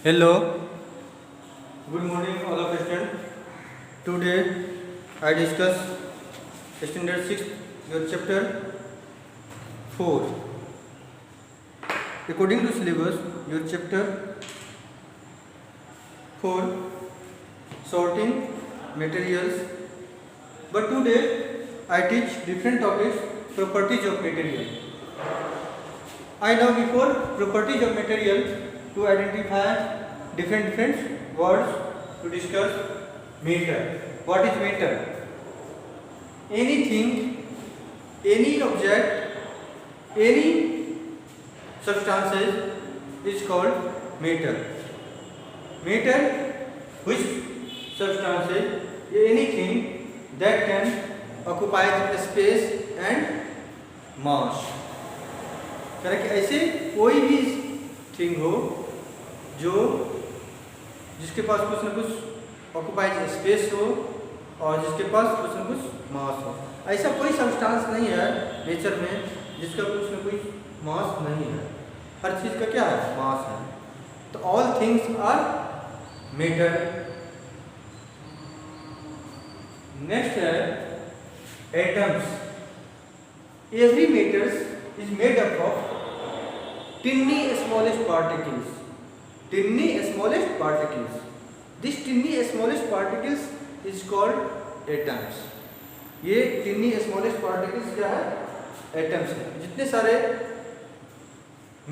Hello, good morning all of students. Today I discuss standard 6 your chapter 4. According to syllabus your chapter 4 sorting materials, but today I teach different topics properties of material. I know before properties of material to identify different words to discuss matter. What is matter? Anything, any object, any substances is called matter. Matter, which substances, anything that can occupy space and mass. कि ऐसे कोई भी thing हो जो जिसके पास कुछ न कुछ ऑक्युपाइड स्पेस हो और जिसके पास कुछ न कुछ मास हो। ऐसा कोई सब्सटेंस नहीं है नेचर में जिसका कुछ न कुछ मास नहीं है। हर चीज़ का क्या है? मास है। तो all things are matter. Next है atoms. Every matters is made up of tiny smallest particles. Tiny smallest particles. This tiny smallest particles is called atoms. ये tiny smallest particles क्या है? Atoms है। जितने सारे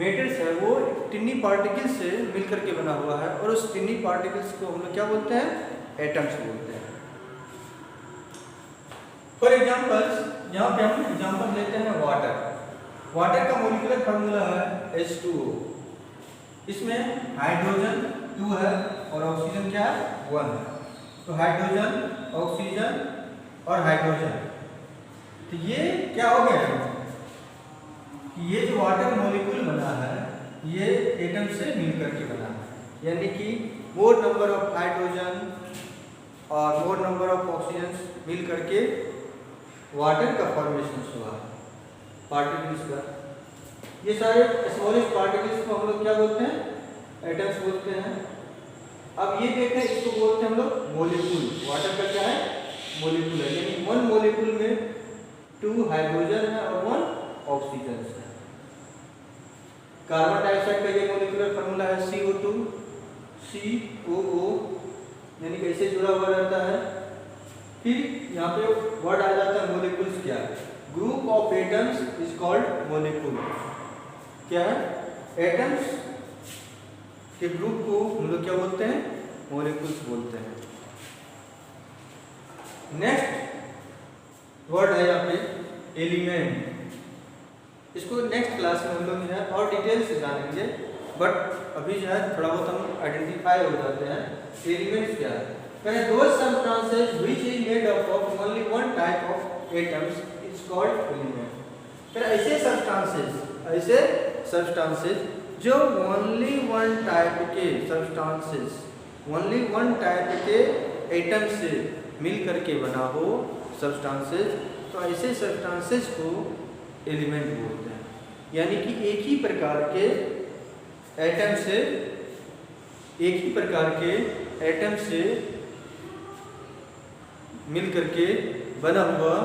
मेटर्स है वो tiny particles से मिलकर के बना हुआ है और उस tiny particles को हम लोग क्या बोलते हैं? Atoms बोलते हैं। For example, यहाँ पे हम एग्जाम्पल लेते हैं वाटर। वाटर का मॉलिक्यूलर फार्मूला है H2O। इसमें हाइड्रोजन 2 है और ऑक्सीजन क्या है? 1 है। तो हाइड्रोजन, ऑक्सीजन और हाइड्रोजन, तो ये क्या हो गया कि ये जो वाटर मॉलिक्यूल बना है ये एटम से मिलकर के बना है। यानी कि मोर नंबर ऑफ हाइड्रोजन और मोर नंबर ऑफ ऑक्सीजन मिलकर के वाटर का फॉर्मेशन हुआ है। पार्टिकल्स का, ये सारे स्मॉलेस्ट पार्टिकल्स को हम लोग क्या बोलते हैं? एटम्स बोलते हैं। अब ये देखें, इसको बोलते हैं हम लोग मॉलिक्यूल। वाटर का क्या है? मॉलिक्यूल है। यानी 1 मॉलिक्यूल में 2 हाइड्रोजन है और 1 ऑक्सीजन है। कार्बन डाइऑक्साइड का ये मॉलिक्यूलर फार्मूला है CO2 COO, यानी कैसे जुड़ा हुआ रहता है। फिर यहाँ पे वर्ड आ जाता है मॉलिक्यूल्स क्या है? Group of atoms is called molecule. क्या है? एटम्स के ग्रुप को हम लोग क्या बोलते हैं? मॉलिक्यूल्स बोलते हैं। नेक्स्ट वर्ड है यहाँ पे एलिमेंट। इसको नेक्स्ट क्लास में हम लोग जो है और डिटेल से जानेंगे, बट अभी जो है थोड़ा बहुत हम आइडेंटिफाई हो जाते हैं। एलिमेंट्स क्या है? पहले those substances which is made up of only one type of atoms called element। फिर ऐसे सब्सटेंसेस जो ओनली वन टाइप के एटम से मिल करके बना हो सब्सटेंसेस, तो ऐसे सब्सटेंसेस को एलिमेंट बोलते हैं। यानी कि एक ही प्रकार के एटम से मिल करके बना हुआ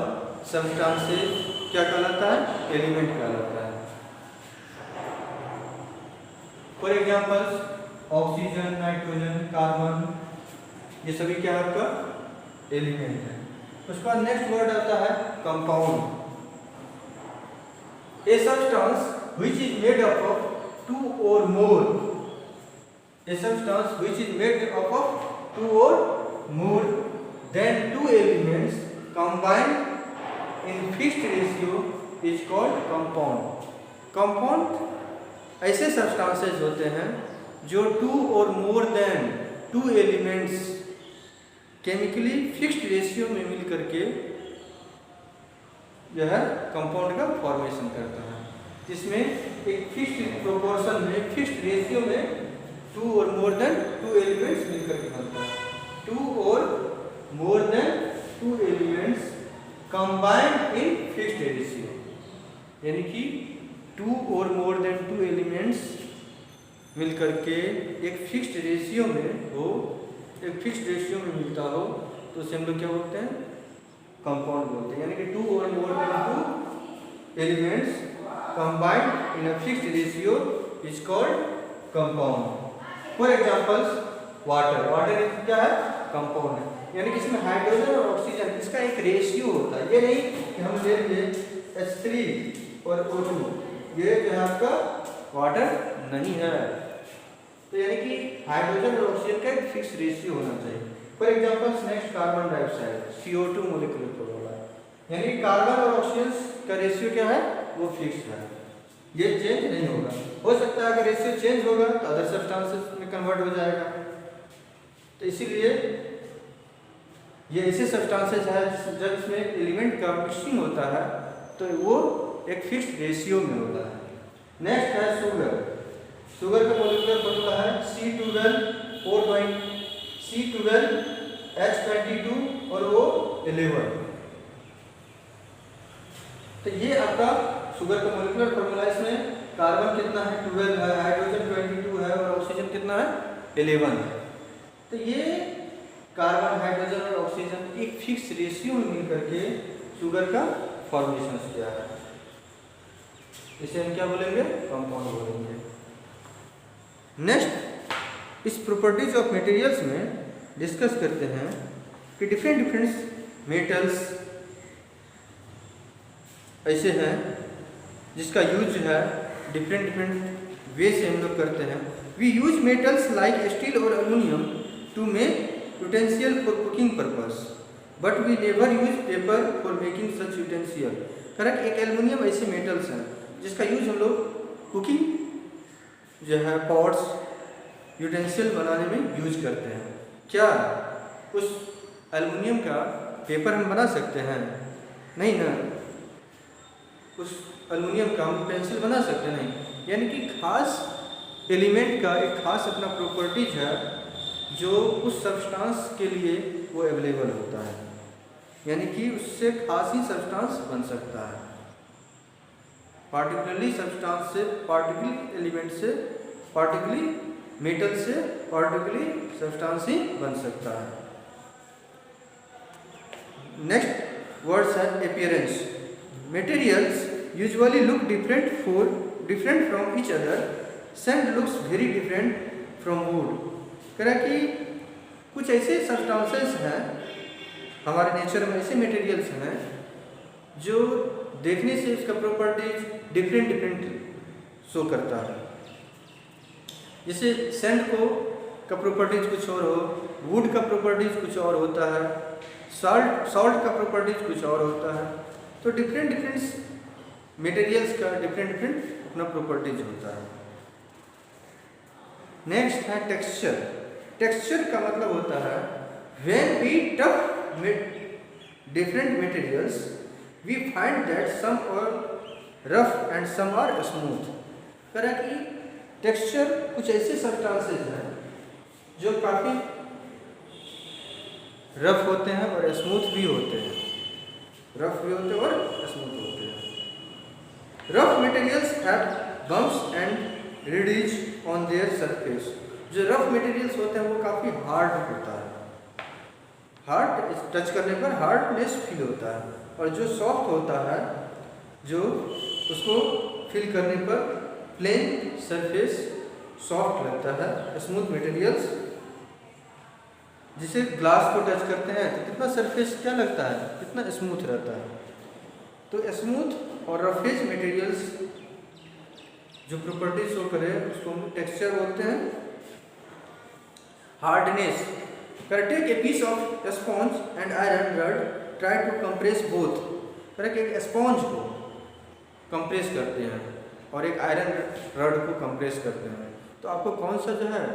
सब्सटेंसेस क्या कहलाता है? एलिमेंट कहलाता है। For example oxygen, nitrogen, carbon, ये सभी क्या आपका एलिमेंट है। उसके बाद नेक्स्ट वर्ड आता है compound. A substance which is made up of 2 or more, a substance which is made up of 2 or more than 2 elements combined in fixed ratio is called compound। Compound ऐसे substances होते हैं जो 2 or more than 2 elements chemically fixed ratio में मिल करके जो है compound का formation करता है। जिसमें एक फिक्स्ड प्रोपोर्शन में, फिक्स्ड रेशियो में 2 or more than 2 एलिमेंट्स मिल करके बनता है। 2 or more than 2 elements combined in fixed ratio, यानी कि 2 or more than 2 elements मिल करके एक फिक्स्ड रेशियो में हो, एक फिक्स्ड रेशियो में मिलता हो तो उसे हम लोग क्या बोलते हैं, कंपाउंड बोलते हैं। यानी कि 2 और more than 2 elements combined in a fixed ratio is called compound. For examples water, water क्या है, कंपाउंड है। यानी कि इसमें हाइड्रोजन और ऑक्सीजन इसका एक रेशियो होता है। ये नहीं कि हम ले लिए H3 और O2, ये जो है आपका वाटर नहीं है। तो यानी कि हाइड्रोजन और ऑक्सीजन का एक फिक्स रेशियो होना चाहिए। For example next carbon dioxide CO2 molecular को बोला है, यानी कि कार्बन और ऑक्सीजन का रेशियो क्या है, वो फिक्स है, ये चेंज नहीं होगा। हो सकता है अगर रेशियो चेंज होगा तो अदर सब्सटेंसेस में कन्वर्ट हो जाएगा। तो इसीलिए ये ऐसे सब्सटेंसेस है जब इसमें एलिमेंट का मिक्सिंग होता है तो वो एक फिक्स्ड रेशियो में होता है। नेक्स्ट है शुगर। शुगर का मॉलिक्यूलर फॉर्मूला है C12H22 और O11। तो ये आपका शुगर का मॉलिक्यूलर फॉर्मूला। इसमें कार्बन कितना है, 12 है, हाइड्रोजन 22 है और ऑक्सीजन कितना है, 11 है। तो ये कार्बन, हाइड्रोजन और ऑक्सीजन एक फिक्स रेशियो में मिलकर के शुगर का फॉर्मेशन किया है। इसे हम क्या बोलेंगे, कंपाउंड बोलेंगे। नेक्स्ट इस प्रॉपर्टीज ऑफ मटेरियल्स में डिस्कस करते हैं कि डिफरेंट मेटल्स ऐसे हैं जिसका यूज है डिफरेंट वे से हम लोग करते हैं। We use metals like steel और aluminium to make utensil for cooking purpose but we never use paper for making such utensil. Correct, एक एल्युमिनियम ऐसे मेटल्स हैं जिसका यूज हम लोग कुकिंग जो है पॉट्स, यूटेंसियल बनाने में यूज करते हैं। क्या उस एल्युमिनियम का पेपर हम बना सकते हैं? नहीं ना। उस एल्युमिनियम का हम पेंसिल बना सकते नहीं। यानी कि खास एलिमेंट का एक खास अपना प्रॉपर्टीज है जो उस सब्सटेंस के लिए वो अवेलेबल होता है, यानी कि उससे खास ही सब्सटेंस बन सकता है। पार्टिकुलरली सब्सटेंस से, पार्टिकुलर एलिमेंट से, पार्टिकुलरली मेटल से पार्टिकुलरली सब्सटेंस ही बन सकता है। नेक्स्ट वर्ड्स है appearance. Materials usually look different from each other. Sand looks very different from would. कह कि कुछ ऐसे सब्सटेंसेस हैं हमारे नेचर में, ऐसे मटेरियल्स हैं जो देखने से उसका प्रॉपर्टीज डिफरेंट शो करता है। जैसे सैंड का प्रॉपर्टीज कुछ और हो, वुड का प्रॉपर्टीज कुछ और होता है, सॉल्ट का प्रॉपर्टीज कुछ और होता है। तो डिफरेंट मटेरियल्स का डिफरेंट अपना प्रॉपर्टीज होता है। नेक्स्ट है टेक्सचर। टेक्सचर का मतलब होता है when we touch different materials we find that some are rough and some are smooth। कह कि टेक्सचर कुछ ऐसे सब्सटेंसेस हैं जो काफ़ी रफ होते हैं और स्मूथ भी होते हैं, रफ भी होते हैं और स्मूथ होते हैं। Rough materials have bumps and ridges on their surface. जो रफ मटेरियल्स होते हैं वो काफ़ी हार्ड होता है, हार्ड टच करने पर हार्डनेस फील होता है, और जो सॉफ्ट होता है जो उसको फील करने पर प्लेन सरफेस सॉफ्ट लगता है। स्मूथ मटेरियल्स, जिसे ग्लास को टच करते हैं तो कितना सरफेस क्या लगता है, कितना स्मूथ रहता है। तो स्मूथ और रफेज मटेरियल्स जो प्रॉपर्टीज शो करे उसको हम टेक्सचर बोलते हैं। Hardness, take a piece of sponge and iron rod, try to compress both. एक स्पॉन्ज को कंप्रेस करते हैं और एक आयरन रड को कंप्रेस करते हैं, तो आपको कौन सा जो है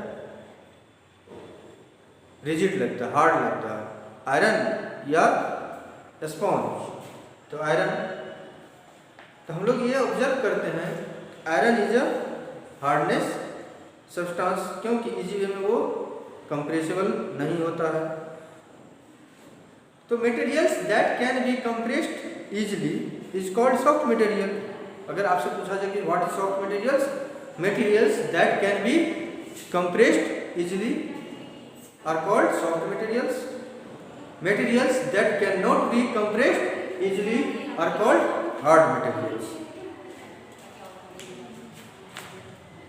रिजिड लगता है, हार्ड लगता है, आयरन या स्पॉन्ज? तो आयरन। तो हम लोग ये ऑब्जर्व करते हैं iron is a hardness substance, क्योंकि इजी वे में वो कंप्रेसिबल नहीं होता है। तो materials that can be compressed easily is called soft material. अगर आपसे पूछा जाए कि what is soft materials, materials that can be compressed easily are called soft materials. Materials that cannot be compressed easily are called hard materials.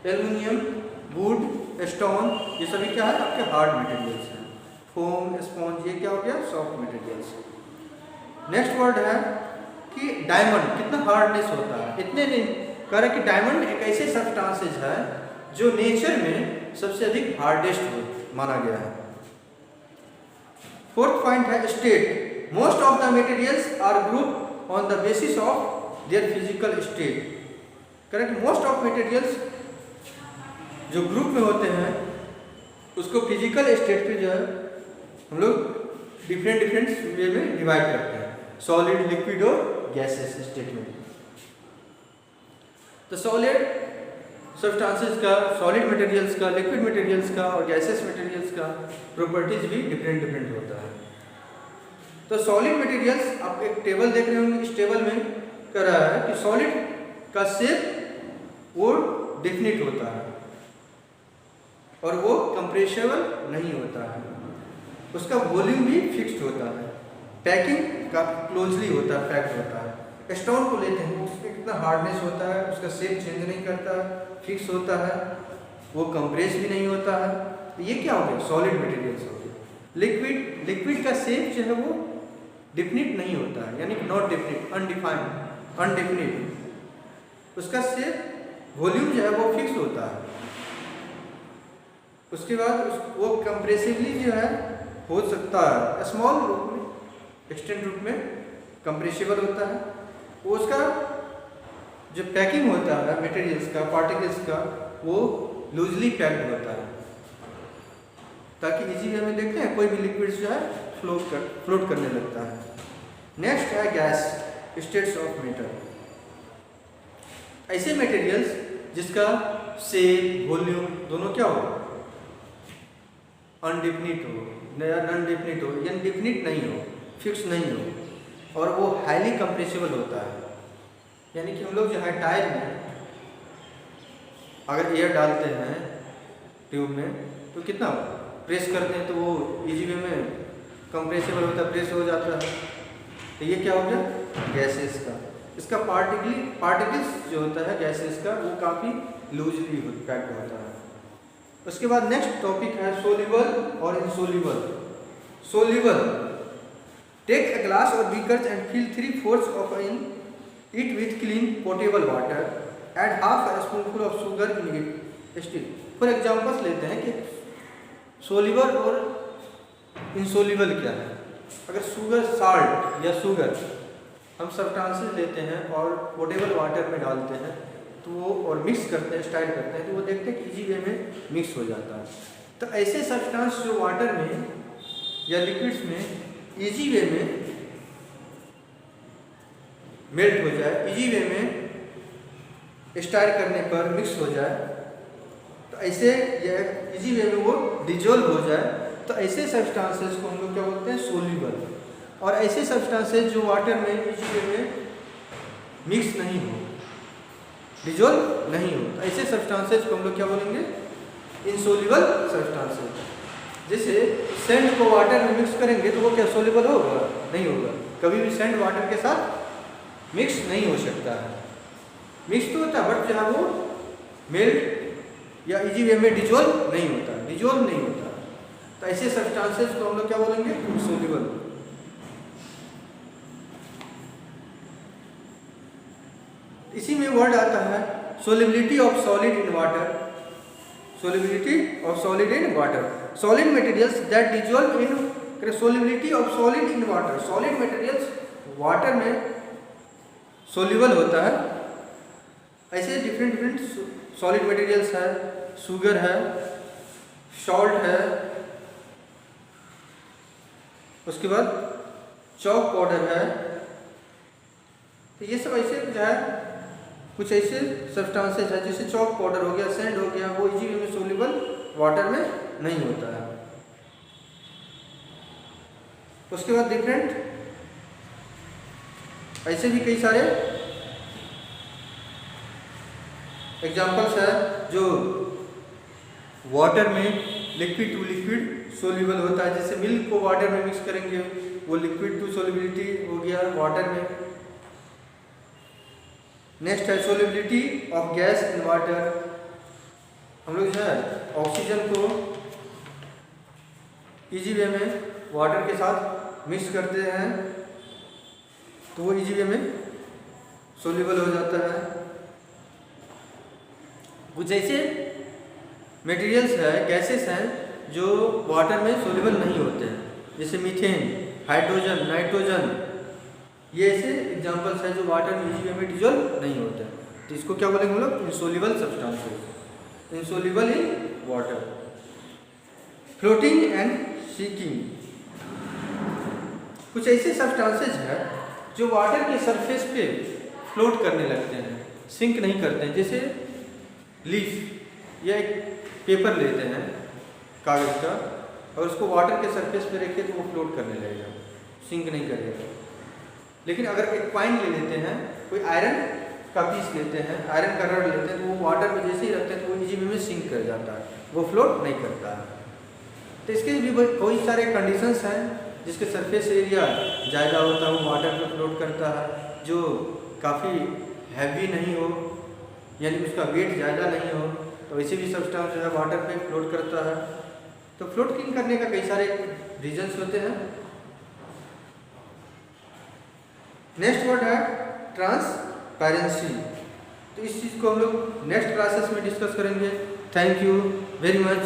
Aluminium, would, stone, ये सभी क्या है आपके हार्ड मटेरियल्स हैं। फोम, स्पॉन्ज, ये क्या हो गया सॉफ्ट मटेरियल्स। नेक्स्ट वर्ड है कि डायमंड कितना हार्डनेस होता है, इतने नहीं कह रहा कि डायमंड एक ऐसे सब्सटेंसेज है जो नेचर में सबसे अधिक हार्डेस्ट माना गया है। फोर्थ पॉइंट है state. Most of the materials are group on the basis of their physical state. कह रहा कि मोस्ट ऑफ मटेरियल्स जो ग्रुप में होते हैं उसको फिजिकल स्टेट पे जो है हम लोग डिफरेंट वे में डिवाइड करते हैं, सॉलिड, लिक्विड और गैसेस स्टेट में। तो सॉलिड सब्सटेंसेस का, सॉलिड मटेरियल्स का, लिक्विड मटेरियल्स का और गैसेस मटेरियल्स का प्रॉपर्टीज भी डिफरेंट होता है। तो सॉलिड मटेरियल्स आप एक टेबल देख रहे होंगे, इस टेबल में कह रहा है कि सॉलिड का शेप वो डिफिनिट होता है और वो कंप्रेसिबल नहीं होता है, उसका वॉल्यूम भी फिक्स्ड होता है, पैकिंग काफी क्लोजली होता है, पैक्ड होता है। स्टोन को लेते हैं, उसमें कितना हार्डनेस होता है, उसका शेप चेंज नहीं करता, फिक्स होता है, वो कंप्रेस भी नहीं होता है। तो ये क्या हो गया सॉलिड मटेरियल्स हो गए। लिक्विड का शेप जो है वो डिफिनिट नहीं होता है, यानी नॉट डिफिनिट, अनडिफाइंड, अनडेफिनिट, उसका शेप वॉल्यूम जो है वो फिक्स होता है। उसके बाद वो कंप्रेसिवली जो है हो सकता है, स्मॉल रूप में, एक्सटेंट रूप में कंप्रेसिबल होता है। वो उसका जो पैकिंग होता है मटेरियल्स का, पार्टिकल्स का, वो लूजली पैक्ड होता है ताकि इजी वे में देखते हैं कोई भी लिक्विड जो है फ्लोट करने लगता है। नेक्स्ट है गैस, स्टेट्स ऑफ मैटर। ऐसे मटेरियल्स जिसका शेप, वॉल्यूम दोनों क्या हो, अनडिफिनिट हो या नॉन डिफिनिट हो, यानी डिफिनिट नहीं हो, फिक्स नहीं हो, और वो हाईली कंप्रेसिबल होता है। यानी कि हम लोग जो है टायर में अगर एयर डालते हैं ट्यूब में तो कितना प्रेस करते हैं तो वो इजी वे में कंप्रेसिबल होता है, प्रेस हो जाता है। तो ये क्या हो गया गैसेस का। इसका पार्टिकल्स जो होता है गैसेस का वो काफ़ी लूजली पैक्ड होता है। उसके बाद नेक्स्ट टॉपिक है सोल्यूबल और insoluble. Soluble, take a glass और beaker and fill 3/4 of in it with clean potable water, add half a spoonful of sugar in it still. For examples लेते हैं कि सोल्यूबल और इनसोल्यूबल क्या है। अगर शुगर, साल्ट या शुगर हम सब्सटेंसेस लेते हैं और पोटेबल वाटर में डालते हैं तो वो और मिक्स करते हैं, स्टाइल करते हैं, तो वो देखते हैं कि इजी वे में मिक्स हो जाता है। तो ऐसे सब्सटेंस जो वाटर में या लिक्विड्स में इजी वे में मेल्ट हो जाए, इजी वे में स्टाइल करने पर मिक्स हो जाए, तो ऐसे या इजी वे में वो डिजोल्व हो जाए, तो ऐसे सब्सटेंसेस को हम लोग क्या बोलते हैं सोल्यूबल। और ऐसे सब्सटेंसेस जो वाटर में इजी वे में मिक्स नहीं हो, डिजोल्व नहीं हो, तो ऐसे सब्सटेंसेस को हम लोग क्या बोलेंगे इनसोल्यूबल सब्सटेंसेस। जैसे सैंड को वाटर में मिक्स करेंगे तो वो क्या सोल्यूबल होगा, नहीं होगा, कभी भी सैंड वाटर के साथ मिक्स नहीं हो सकता है। मिक्स तो होता है बट जो है वो मेल्ट या इजी वे में डिजोल्व नहीं होता, डिजोल्व नहीं होता। तो ऐसे सब्सटेंसेस को हम लोग क्या बोलेंगे इनसोल्यूबल। इसी में वर्ड आता है solubility of solid in water. Solubility of solid in water, solid materials that dissolve in, solubility of solid in water, solid materials water में सोल्यूबल होता है। ऐसे डिफरेंट सॉलिड मटेरियल्स है, शुगर है, सॉल्ट है, उसके बाद चॉक पाउडर है। तो ये सब ऐसे जो है कुछ ऐसे सब्सटेंसेस है, जैसे चॉक पाउडर हो गया, सैंड हो गया, वो इजी वे में सोल्यूबल वाटर में नहीं होता है। उसके बाद डिफरेंट ऐसे भी कई सारे एग्जाम्पल्स है जो वाटर में लिक्विड टू लिक्विड सोल्यूबल होता है, जैसे मिल्क को वाटर में मिक्स करेंगे वो लिक्विड टू सोल्युबिलिटी हो गया वाटर में। नेक्स्ट है solubility of gas in water. हम लोग जो है ऑक्सीजन को इजी वे में वाटर के साथ मिक्स करते हैं तो वो इजी वे में सोल्यूबल हो जाता है। कुछ ऐसे मटेरियल्स है, गैसेस हैं जो वाटर में सोल्यूबल नहीं होते हैं, जैसे मीथेन, हाइड्रोजन, नाइट्रोजन, ये ऐसे एग्जांपल्स हैं जो वाटर में इजी वे में डिजोल्व नहीं होते हैं। तो इसको क्या बोलेंगे हम लोग? Insoluble substances, insoluble in water. Floating and sinking, कुछ ऐसे सब्सटेंसेस हैं जो वाटर के सरफेस पे फ्लोट करने लगते हैं, सिंक नहीं करते हैं। जैसे लीफ या एक पेपर लेते हैं कागज़ का और उसको वाटर के सरफेस पे रखें तो वो फ्लोट करने लगेगा, सिंक नहीं करेगा। लेकिन अगर एक कॉइन ले लेते हैं, कोई आयरन का पीस लेते हैं, आयरन का रड लेते हैं, तो वो वाटर में जैसे ही रखते हैं तो वो इजी वे में सिंक कर जाता है, वो फ्लोट नहीं करता है। तो इसके भी बहुत सारे कंडीशंस हैं, जिसके सरफेस एरिया ज़्यादा होता है वो वाटर में फ्लोट करता है, जो काफ़ी हैवी नहीं हो यानी उसका वेट ज़्यादा नहीं हो, तो वैसे भी सब्सटेंस जो है वाटर पे फ्लोट करता है। तो फ्लोटिंग करने का कई सारे रीजंस होते हैं। नेक्स्ट वर्ड है ट्रांसपेरेंसी। तो इस चीज़ को हम लोग नेक्स्ट क्लासेस में डिस्कस करेंगे। Thank you very much.